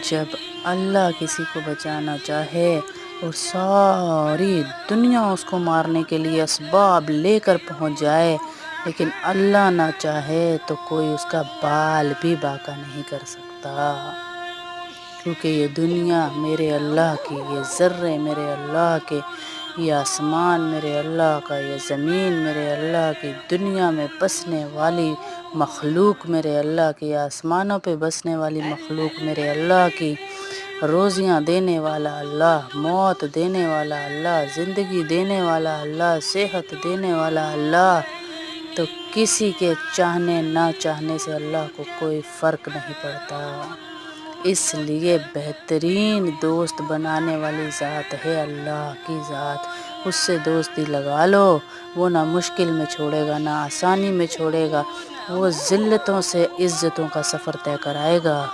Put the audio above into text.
جب اللہ کسی کو بچانا چاہے اور ساری دنیا اس کو مارنے کے لیے اسباب لے کر پہنچ جائے، لیکن اللہ نہ چاہے تو کوئی اس کا بال بھی باقی نہیں کر سکتا، کیونکہ یہ دنیا میرے اللہ کی، یہ ذرے میرے اللہ کے، یہ آسمان میرے اللہ کا، یہ زمین میرے اللہ کی، دنیا میں بسنے والی مخلوق میرے اللہ کی، آسمانوں پہ بسنے والی مخلوق میرے اللہ کی، روزیاں دینے والا اللہ، موت دینے والا اللہ، زندگی دینے والا اللہ، صحت دینے والا اللہ، تو کسی کے چاہنے نہ چاہنے سے اللہ کو کوئی فرق نہیں پڑتا۔ اس لیے بہترین دوست بنانے والی ذات ہے اللہ کی ذات، اس سے دوستی لگا لو، وہ نہ مشکل میں چھوڑے گا نہ آسانی میں چھوڑے گا، وہ ذلتوں سے عزتوں کا سفر طے کرائے گا۔